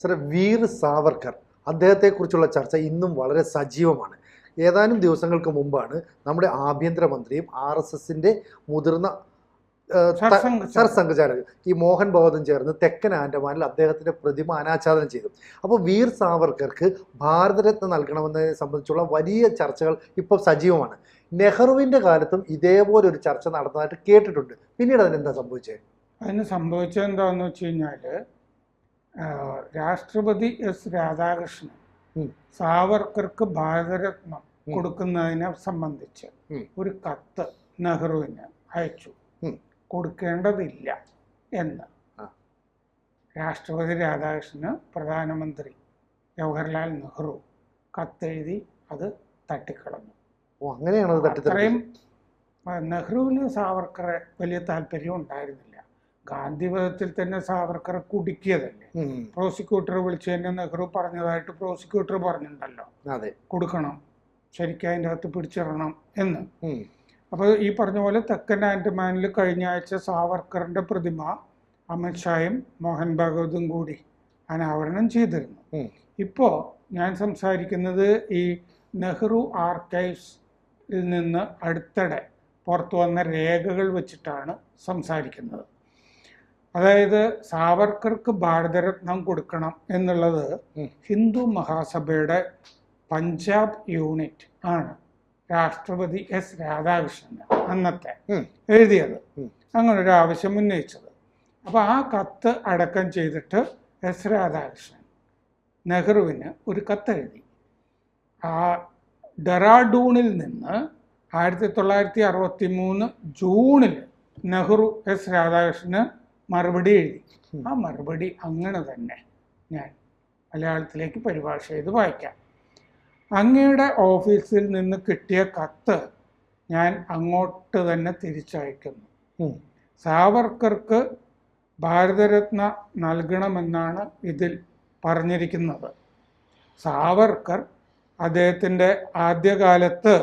Sir, Veer Savarkar അദ്ദേഹത്തെക്കുറിച്ചുള്ള ചർച്ച ഇന്നും വളരെ സജീവമാണ്. ഏതാനും ദിവസങ്ങൾക്ക് മുമ്പാണ് നമ്മുടെ ആഭ്യന്തരമന്ത്രിയും RSSന്റെ മുതിർന്ന സർസംഘചാലക് ഈ മോഹൻ ഭഗവതും ചേർന്ന് തെക്കൻ ആൻഡമാനിൽ അദ്ദേഹത്തിന്റെ പ്രതിമ അനാച്ഛാദനം ചെയ്തു. അപ്പോൾ വീർ സാവർക്കർക്ക് ഭാരതരത്ന നൽകണമെന്നതിനെ സംബന്ധിച്ചുള്ള വലിയ ചർച്ചകൾ ഇപ്പോൾ സജീവമാണ്. നെഹ്റുവിന്റെ കാലത്തും ഇതേപോലെ ഒരു ചർച്ച നടന്നതായിട്ട് കേട്ടിട്ടുണ്ട്. പിന്നീട് അതിനെന്താ സംഭവിച്ചത്? അതിന് സംഭവിച്ചത് എന്താണെന്ന് വെച്ച് കഴിഞ്ഞാൽ, രാഷ്ട്രപതി എസ് രാധാകൃഷ്ണൻ സാവർക്കർക്ക് ഭാരതരത്നം കൊടുക്കുന്നതിനെ സംബന്ധിച്ച് ഒരു കത്ത് നെഹ്റുവിന് അയച്ചു. കൊടുക്കേണ്ടതില്ല എന്ന് രാഷ്ട്രപതി രാധാകൃഷ്ണന് പ്രധാനമന്ത്രി ജവഹർലാൽ നെഹ്റു കത്തെഴുതി അത് തട്ടിക്കളഞ്ഞു. അത്രയും നെഹ്റുവിന് സാവർക്കറെ വലിയ താല്പര്യം ഉണ്ടായിരുന്നില്ല. ഗാന്ധിവധത്തിൽ തന്നെ സാവർക്കറെ കുടുക്കിയതല്ലേ. പ്രോസിക്യൂട്ടർ വിളിച്ചു തന്നെ നെഹ്റു പറഞ്ഞതായിട്ട് പ്രോസിക്യൂട്ടർ പറഞ്ഞിട്ടുണ്ടല്ലോ, കൊടുക്കണം, ശരിക്കും അതിൻ്റെ അകത്ത് പിടിച്ചിടണം എന്ന്. അപ്പോൾ ഈ പറഞ്ഞ പോലെ തെക്കൻ ആൻഡമാനിൽ കഴിഞ്ഞ ആഴ്ച സാവർക്കറിന്റെ പ്രതിമ അമിത്ഷായും മോഹൻ ഭഗവതും കൂടി അനാവരണം ചെയ്തിരുന്നു. ഇപ്പോൾ ഞാൻ സംസാരിക്കുന്നത് ഈ നെഹ്റു ആർക്കൈവ്സിൽ നിന്ന് അടുത്തിടെ പുറത്തു വന്ന രേഖകൾ വെച്ചിട്ടാണ് സംസാരിക്കുന്നത്. അതായത് സാവർക്കർക്ക് ഭാരതരത്നം കൊടുക്കണം എന്നുള്ളത് ഹിന്ദു മഹാസഭയുടെ പഞ്ചാബ് യൂണിറ്റ് ആണ് രാഷ്ട്രപതി എസ് രാധാകൃഷ്ണൻ അന്നത്തെ എഴുതിയത്, അങ്ങനെ ഒരു ആവശ്യം ഉന്നയിച്ചത്. അപ്പോൾ ആ കത്ത് അടക്കം ചെയ്തിട്ട് എസ് രാധാകൃഷ്ണൻ നെഹ്റുവിന് ഒരു കത്തെഴുതി. ആ ഡെറാഡൂണിൽ നിന്ന് 1963 ജൂണിൽ നെഹ്റു എസ് രാധാകൃഷ്ണന് മറുപടി എഴുതി. ആ മറുപടി അങ്ങനെ തന്നെ ഞാൻ മലയാളത്തിലേക്ക് പരിഭാഷ ചെയ്ത് വായിക്കാം. അങ്ങയുടെ ഓഫീസിൽ നിന്ന് കിട്ടിയ കത്ത് ഞാൻ അങ്ങോട്ട് തന്നെ തിരിച്ചയക്കുന്നു. സാവർക്കർക്ക് ഭാരതരത്ന നൽകണമെന്നാണ് ഇതിൽ പറഞ്ഞിരിക്കുന്നത്. സാവർക്കർ അദ്ദേഹത്തിൻ്റെ ആദ്യകാലത്ത്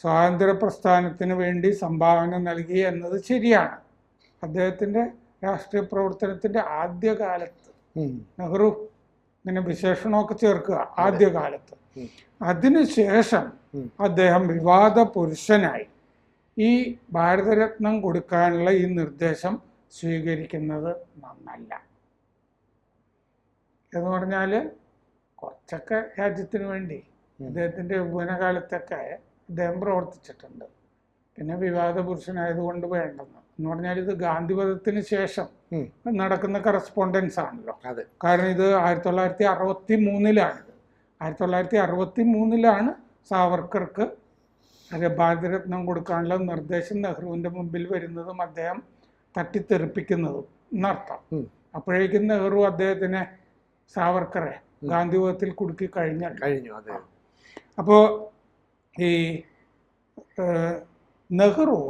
സ്വാതന്ത്ര്യ പ്രസ്ഥാനത്തിന് വേണ്ടി സംഭാവന നൽകി എന്നത് ശരിയാണ്. അദ്ദേഹത്തിൻ്റെ രാഷ്ട്രീയ പ്രവർത്തനത്തിൻ്റെ ആദ്യകാലത്ത്, നെഹ്റു ഇങ്ങനെ വിശേഷണമൊക്കെ ചേർക്കുക, ആദ്യകാലത്ത്. അതിനുശേഷം അദ്ദേഹം വിവാദ പുരുഷനായി ഈ ഭാരതരത്നം കൊടുക്കാനുള്ള ഈ നിർദ്ദേശം സ്വീകരിക്കുന്നത് നന്നല്ല. എന്ന് പറഞ്ഞാൽ കുറച്ചൊക്കെ രാജ്യത്തിന് വേണ്ടി അദ്ദേഹത്തിൻ്റെ യൗവനകാലത്തൊക്കെ അദ്ദേഹം പ്രവർത്തിച്ചിട്ടുണ്ട്. പിന്നെ വിവാദ പുരുഷനായതുകൊണ്ട് വേണ്ടെന്ന് എന്ന് പറഞ്ഞാൽ ഇത് ഗാന്ധിവധത്തിന് ശേഷം നടക്കുന്ന കറസ്പോണ്ടൻസ് ആണല്ലോ. കാരണം ഇത് 1963 1963 സാവർക്കർക്ക് ഭാരതരത്നം കൊടുക്കാനുള്ള നിർദ്ദേശം നെഹ്റുവിൻ്റെ മുമ്പിൽ വരുന്നതും അദ്ദേഹം തട്ടിത്തെറിപ്പിക്കുന്നതും എന്നർത്ഥം. അപ്പോഴേക്കും നെഹ്റു അദ്ദേഹത്തിനെ സാവർക്കറെ ഗാന്ധിവധത്തിൽ കുടുക്കി കഴിഞ്ഞു. അപ്പോൾ ഈ നെഹ്റു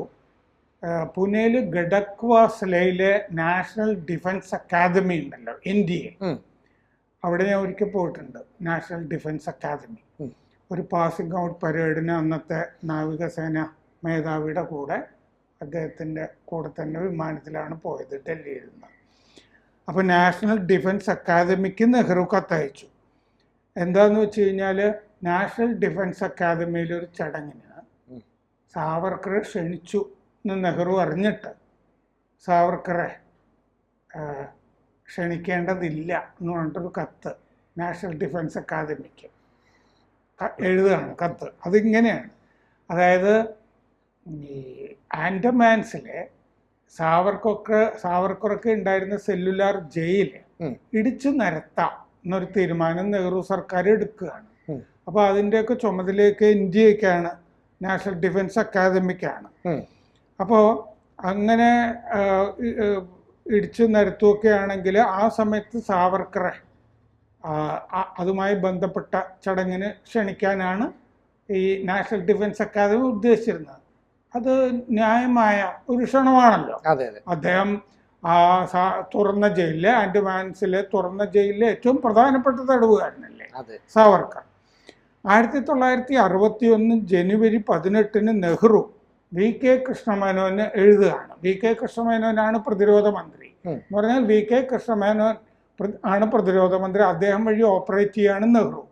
പുനെയിൽ ഗഡക്വാസ്ലയിലെ നാഷണൽ ഡിഫൻസ് അക്കാദമി ഉണ്ടല്ലോ, NDA, അവിടെ ഞാൻ ഒരിക്കൽ പോയിട്ടുണ്ട്. നാഷണൽ ഡിഫൻസ് അക്കാദമി ഒരു പാസിംഗ് ഔട്ട് പരേഡിന് അന്നത്തെ നാവികസേന മേധാവിയുടെ കൂടെ അദ്ദേഹത്തിൻ്റെ കൂടെ തന്നെ വിമാനത്തിലാണ് പോയത്, ഡൽഹിയിൽ നിന്ന്. അപ്പോൾ നാഷണൽ ഡിഫൻസ് അക്കാദമിക്ക് നെഹ്റു കത്തയച്ചു. എന്താന്ന് വെച്ച് കഴിഞ്ഞാൽ നാഷണൽ ഡിഫൻസ് അക്കാദമിയിലൊരു ചടങ്ങിന് സാവർക്കറെ ക്ഷണിച്ചു എന്ന് നെഹ്റു അറിഞ്ഞിട്ട് സാവർക്കറെ ക്ഷണിക്കേണ്ടതില്ല എന്ന് പറഞ്ഞിട്ടൊരു കത്ത് നാഷണൽ ഡിഫൻസ് അക്കാദമിക്ക് എഴുതുകയാണ്. കത്ത് അതിങ്ങനെയാണ്. അതായത് ഈ ആൻഡമാൻസിലെ സാവർക്കറൊക്കെ ഉണ്ടായിരുന്ന സെല്ലുലാർ ജയിൽ ഇടിച്ചു നിരത്താം എന്നൊരു തീരുമാനം നെഹ്റു സർക്കാർ എടുക്കുകയാണ്. അപ്പോൾ അതിൻ്റെയൊക്കെ ചുമതലയൊക്കെ ഇന്ത്യക്കാണ്, നാഷണൽ ഡിഫൻസ് അക്കാദമിക്കാണ്. അപ്പോൾ അങ്ങനെ ഇടിച്ചു നിരത്തുമൊക്കെ ആണെങ്കിൽ ആ സമയത്ത് സാവർക്കറെ അതുമായി ബന്ധപ്പെട്ട ചടങ്ങിന് ക്ഷണിക്കാനാണ് ഈ നാഷണൽ ഡിഫൻസ് അക്കാദമി ഉദ്ദേശിച്ചിരുന്നത്. അത് ന്യായമായ ഒരു ക്ഷണമാണല്ലോ. അദ്ദേഹം തുറന്ന ജയിലിലെ, ആൻഡമാൻസിലെ തുറന്ന ജയിലിലെ ഏറ്റവും പ്രധാനപ്പെട്ട തടവുകാരനല്ലേ സാവർക്കർ. 1961 ജനുവരി 18 നെഹ്റു VK കൃഷ്ണമേനോന് എഴുതുകയാണ്. VK കൃഷ്ണമേനോനാണ് പ്രതിരോധ മന്ത്രി. എന്ന് പറഞ്ഞാൽ VK കൃഷ്ണമേനോൻ ആണ് പ്രതിരോധ മന്ത്രി. അദ്ദേഹം വഴി ഓപ്പറേറ്റ് ചെയ്യാണ് നെഹ്റു.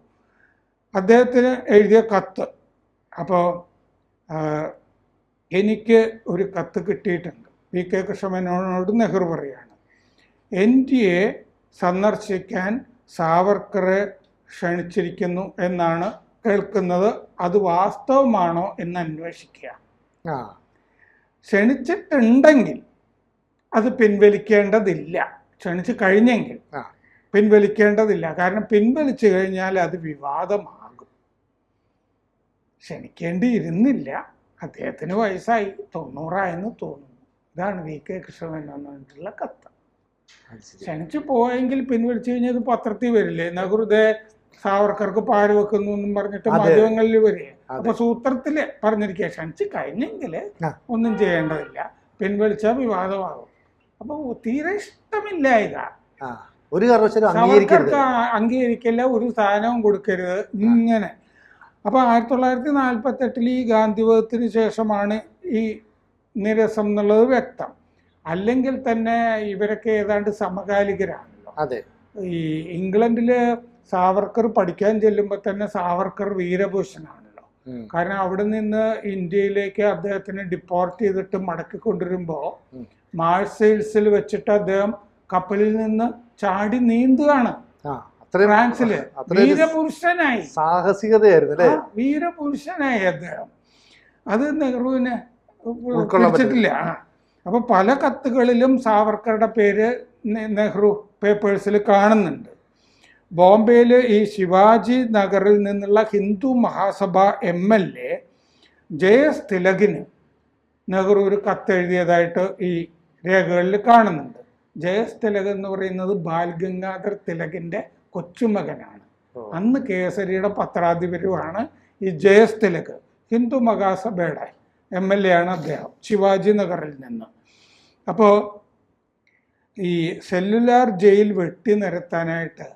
അദ്ദേഹത്തിന് എഴുതിയ കത്ത്, അപ്പോൾ എനിക്ക് ഒരു കത്ത് കിട്ടിയിട്ടുണ്ട്. വി കെ കൃഷ്ണമേനോനോട് നെഹ്റു പറയാണ്, NDA സന്ദർശിക്കാൻ സാവർക്കറെ ക്ഷണിച്ചിരിക്കുന്നു എന്നാണ് കേൾക്കുന്നത്, അത് വാസ്തവമാണോ എന്ന് അന്വേഷിക്കുക. ക്ഷണിച്ചിട്ടുണ്ടെങ്കിൽ അത് പിൻവലിക്കേണ്ടതില്ല. ക്ഷണിച്ചു കഴിഞ്ഞെങ്കിൽ പിൻവലിക്കേണ്ടതില്ല. കാരണം പിൻവലിച്ചു കഴിഞ്ഞാൽ അത് വിവാദമാകും. ക്ഷണിക്കേണ്ടിയിരുന്നില്ല. അദ്ദേഹത്തിന് വയസ്സായി, 90 തോന്നുന്നു. ഇതാണ് വി കെ കൃഷ്ണമേനോനുള്ള കത്ത്. ക്ഷണിച്ചു പോയെങ്കിൽ പിൻവലിച്ചു കഴിഞ്ഞാൽ ഇത് പത്രത്തിൽ വരില്ലേ? നെഹ്റുദേ സാവർക്കർക്ക് പാല് വെക്കുന്നു എന്നും പറഞ്ഞിട്ട് മാധ്യമങ്ങളിൽ വരിക. അപ്പൊ സൂത്രത്തില് പറഞ്ഞിരിക്കുക, ക്ഷണിച്ചു കഴിഞ്ഞെങ്കിൽ ഒന്നും ചെയ്യേണ്ടതില്ല, പിൻവലിച്ചാൽ വിവാദമാകും. അപ്പൊ തീരെ ഇഷ്ടമില്ലായക, ഒരു സാവർക്കർക്ക് അംഗീകരിക്കില്ല, ഒരു സ്ഥാനവും കൊടുക്കരുത്, ഇങ്ങനെ. അപ്പൊ 1948 ഈ ഗാന്ധിവധത്തിന് ശേഷമാണ് ഈ നിരസം എന്നുള്ളത് വ്യക്തം. അല്ലെങ്കിൽ തന്നെ ഇവരൊക്കെ ഏതാണ്ട് സമകാലികരാണല്ലോ. ഈ ഇംഗ്ലണ്ടില് സാവർക്കർ പഠിക്കാൻ ചെല്ലുമ്പോൾ തന്നെ സാവർക്കർ വീരഭൂഷണാണല്ലോ. കാരണം അവിടെ നിന്ന് ഇന്ത്യയിലേക്ക് അദ്ദേഹത്തിന് ഡിപ്പോർട്ട് ചെയ്തിട്ട് മടക്കി കൊണ്ടുവരുമ്പോൾ മാർസെയിൽസിൽ വെച്ചിട്ട് അദ്ദേഹം കപ്പലിൽ നിന്ന് ചാടി നീന്തുകയാണ് ഫ്രാൻസില്. വീരപുരുഷനായി, സാഹസികതയായിരുന്നു, വീരപുരുഷനായി അദ്ദേഹം. അത് നെഹ്റുവിനെ പിടിച്ചിട്ടില്ല. അപ്പൊ പല കത്തുകളിലും സാവർക്കറുടെ പേര് നെഹ്റു പേപ്പേഴ്സിൽ കാണുന്നുണ്ട്. ബോംബെയിൽ ഈ ശിവാജി നഗറിൽ നിന്നുള്ള ഹിന്ദു മഹാസഭ MLA JS തിലകിന് നെഹ്റു ഒരു കത്തെഴുതിയതായിട്ട് ഈ രേഖകളിൽ കാണുന്നുണ്ട്. JS തിലക് എന്ന് പറയുന്നത് ബാൽ ഗംഗാധർ തിലകിന്റെ കൊച്ചുമകനാണ്. അന്ന് കേസരിയുടെ പത്രാധിപരുമാണ് ഈ JS തിലക്. ഹിന്ദു മഹാസഭയുടെ MLA ആണ് അദ്ദേഹം, ശിവാജി നഗറിൽ നിന്ന്. അപ്പോൾ ഈ സെല്ലുലാർ ജയിൽ വെട്ടി നിരത്താനായിട്ട്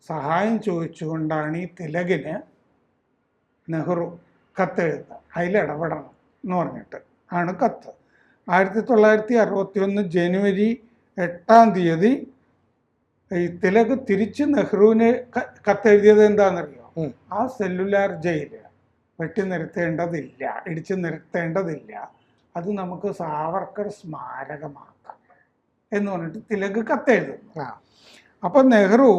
സഹായം ചോദിച്ചുകൊണ്ടാണ് ഈ തിലകിന് നെഹ്റു കത്തെഴുതുന്നത്. അതിലിടപെടണം എന്ന് പറഞ്ഞിട്ട് ആണ് കത്ത്. 1961 ജനുവരി 8 ഈ തിലക് തിരിച്ച് നെഹ്റുവിന് കത്തെഴുതിയത് എന്താണെന്നറിയോ? ആ സെല്ലുലാർ ജയില് വെട്ടി നിരത്തേണ്ടതില്ല, ഇടിച്ചു നിരത്തേണ്ടതില്ല, അത് നമുക്ക് സാവർക്കർ സ്മാരകമാക്കാം എന്ന് പറഞ്ഞിട്ട് തിലക് കത്തെഴുതുന്നു. അപ്പം നെഹ്റു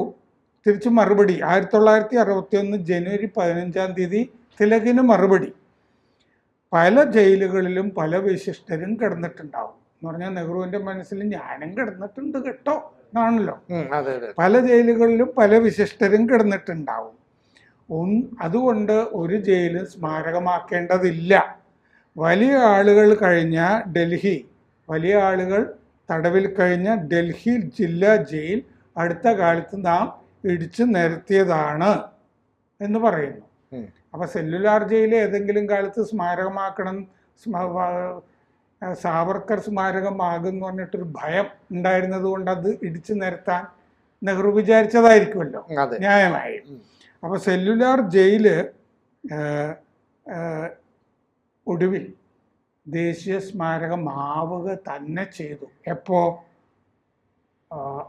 തിരിച്ച് മറുപടി 1961 ജനുവരി 15 തിലകിന് മറുപടി, പല ജയിലുകളിലും പല വിശിഷ്ടരും കിടന്നിട്ടുണ്ടാവും എന്ന് പറഞ്ഞാൽ നെഹ്റുവിന്റെ മനസ്സിൽ ഞാനും കിടന്നിട്ടുണ്ട് കേട്ടോ എന്നാണല്ലോ. പല ജയിലുകളിലും പല വിശിഷ്ടരും കിടന്നിട്ടുണ്ടാവും. അതുകൊണ്ട് ഒരു ജയിലും സ്മാരകമാക്കേണ്ടതില്ല. വലിയ ആളുകൾ കഴിഞ്ഞ ഡൽഹി, വലിയ ആളുകൾ തടവിൽ കഴിഞ്ഞ ഡൽഹി ജില്ലാ ജയിൽ അടുത്ത കാലത്ത് നാം ഇടിച്ചു നിരത്തിയതാണ് എന്ന് പറയുന്നു. അപ്പൊ സെല്ലുലാർ ജയിൽ ഏതെങ്കിലും കാലത്ത് സ്മാരകമാക്കണം, സാവർക്കർ സ്മാരകമാകും എന്ന് പറഞ്ഞിട്ടൊരു ഭയം ഉണ്ടായിരുന്നത് കൊണ്ട് അത് ഇടിച്ചു നിരത്താൻ നെഹ്റു വിചാരിച്ചതായിരിക്കുമല്ലോ, ന്യായമായി. അപ്പൊ സെല്ലുലാർ ജയില് ഒടുവിൽ ദേശീയ സ്മാരകമാവുക തന്നെ ചെയ്തു. എപ്പോ?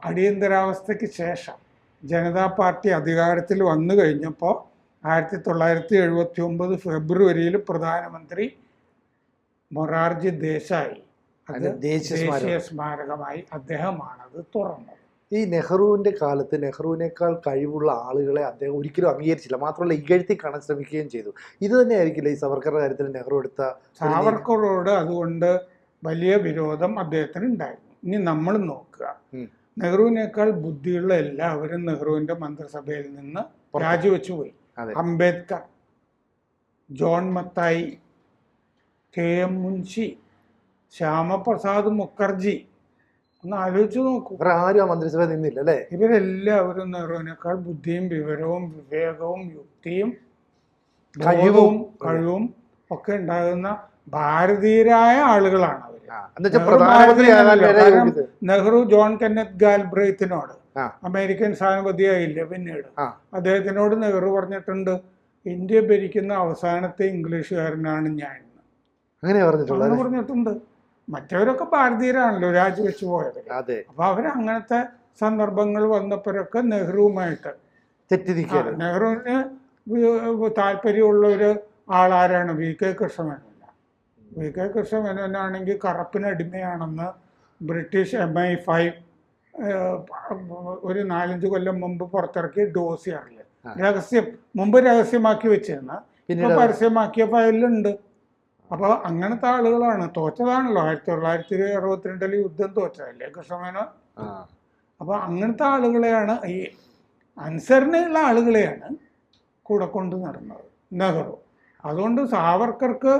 അടിയന്തരാവസ്ഥയ്ക്ക് ശേഷം ജനതാ പാർട്ടി അധികാരത്തിൽ വന്നു കഴിഞ്ഞപ്പോൾ 1979 ഫെബ്രുവരിയിൽ പ്രധാനമന്ത്രി മൊറാർജി ദേശായി അത് ദേശീയ സ്മാരകമായി അദ്ദേഹമാണത് തുറന്നത്. ഈ നെഹ്റുവിൻ്റെ കാലത്ത് നെഹ്റുവിനേക്കാൾ കഴിവുള്ള ആളുകളെ അദ്ദേഹം ഒരിക്കലും അംഗീകരിച്ചില്ല, മാത്രമല്ല ഇകഴ്ത്തി കാണാൻ ശ്രമിക്കുകയും ചെയ്തു. ഇത് തന്നെ ആയിരിക്കില്ല ഈ സാവർക്കറുടെ കാര്യത്തിൽ നെഹ്റു എടുത്ത? സാവർക്കറോട് അതുകൊണ്ട് വലിയ വിരോധം അദ്ദേഹത്തിന് ഉണ്ടായിരുന്നു. ഇനി നമ്മൾ നോക്കുക, നെഹ്റുവിനേക്കാൾ ബുദ്ധിയുള്ള എല്ലാവരും നെഹ്റുവിന്റെ മന്ത്രിസഭയിൽ നിന്ന് രാജിവെച്ചു പോയി. അംബേദ്കർ, ജോൺ മത്തായി, KM മുൻഷി, ശ്യാമപ്രസാദ് മുഖർജി, ഒന്ന് ആലോചിച്ച് നോക്കൂ. ആരും ആ മന്ത്രിസഭ നിന്നില്ല അല്ലേ? ഇവരെല്ലാവരും നെഹ്റുവിനേക്കാൾ ബുദ്ധിയും വിവരവും വിവേകവും യുക്തിയും കഴിവും ഒക്കെ ഉണ്ടാകുന്ന ഭാരതീയരായ ആളുകളാണ് അവർ. നെഹ്റു ജോൺ കെന്നത്ത് ഗാൽബ്രൈത്തിനോട്, അമേരിക്കൻ സ്ഥാനപതിയായില്ലേ പിന്നീട്, അദ്ദേഹത്തിനോട് നെഹ്റു പറഞ്ഞിട്ടുണ്ട്, ഇന്ത്യ ഭരിക്കുന്ന അവസാനത്തെ ഇംഗ്ലീഷുകാരനാണ് ഞാൻ. അങ്ങനെ പറഞ്ഞിട്ടുണ്ട്. മറ്റവരൊക്കെ ഭാരതീയരാണല്ലോ രാജിവെച്ചു പോയത്. അപ്പൊ അവരങ്ങനത്തെ സന്ദർഭങ്ങൾ വന്നപ്പോഴൊക്കെ നെഹ്റുവുമായിട്ട് തെറ്റിരിക്കുകയാണ്. നെഹ്റുവിന് താല്പര്യമുള്ള ഒരു ആളാരാണ് V K Krishna Menon. V K കൃഷ്ണമേനോനാണെങ്കിൽ കറുപ്പിന് അടിമയാണെന്ന് ബ്രിട്ടീഷ് MI5 ഒരു 4-5 കൊല്ലം മുമ്പ് പുറത്തിറക്കിയ ഡോസിയറില് രഹസ്യം, മുമ്പ് രഹസ്യമാക്കി വെച്ചിരുന്ന ഇപ്പൊ പരസ്യമാക്കിയ ഫയലിലുണ്ട്. അപ്പൊ അങ്ങനത്തെ ആളുകളാണ്. തോറ്റതാണല്ലോ 1962 യുദ്ധം തോറ്റതല്ലേ കൃഷ്ണമേനോൻ. അപ്പൊ അങ്ങനത്തെ ആളുകളെയാണ്, ഈ അനുസരണയുള്ള ആളുകളെയാണ് കൂടെ കൊണ്ട് നടന്നത് നെഹ്റു. അതുകൊണ്ട് സാവർക്കർക്ക്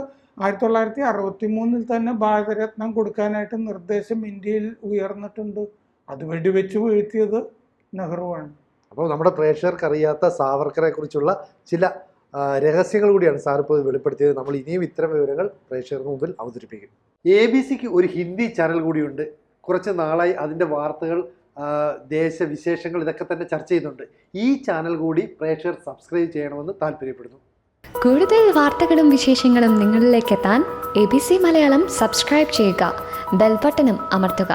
1963 തന്നെ ഭാരതരത്നം കൊടുക്കാനായിട്ട് നിർദ്ദേശം ഇന്ത്യയിൽ ഉയർന്നിട്ടുണ്ട്. അത് വെടിവെച്ച് വീഴ്ത്തിയത് നെഹ്റുവാണ്. അപ്പോൾ നമ്മുടെ പ്രേക്ഷകർക്ക് അറിയാത്ത സാവർക്കറെ കുറിച്ചുള്ള ചില രഹസ്യങ്ങൾ കൂടിയാണ് സാർ ഇപ്പോൾ വെളിപ്പെടുത്തിയത്. നമ്മൾ ഇനിയും ഇത്തരം വിവരങ്ങൾ പ്രേക്ഷകർക്ക് മുമ്പിൽ അവതരിപ്പിക്കും. ABC-ക്ക് ഒരു ഹിന്ദി ചാനൽ കൂടിയുണ്ട്. കുറച്ച് നാളായി അതിൻ്റെ വാർത്തകൾ, ദേശവിശേഷങ്ങൾ ഇതൊക്കെ തന്നെ ചർച്ച ചെയ്യുന്നുണ്ട്. ഈ ചാനൽ കൂടി പ്രേക്ഷകർ സബ്സ്ക്രൈബ് ചെയ്യണമെന്ന് താല്പര്യപ്പെടുന്നു. കൂടുതൽ വാർത്തകളും വിശേഷങ്ങളും നിങ്ങളിലേക്ക് എത്താൻ ABC മലയാളം സബ്സ്ക്രൈബ് ചെയ്യുക, ബെൽ ബട്ടണും അമർത്തുക.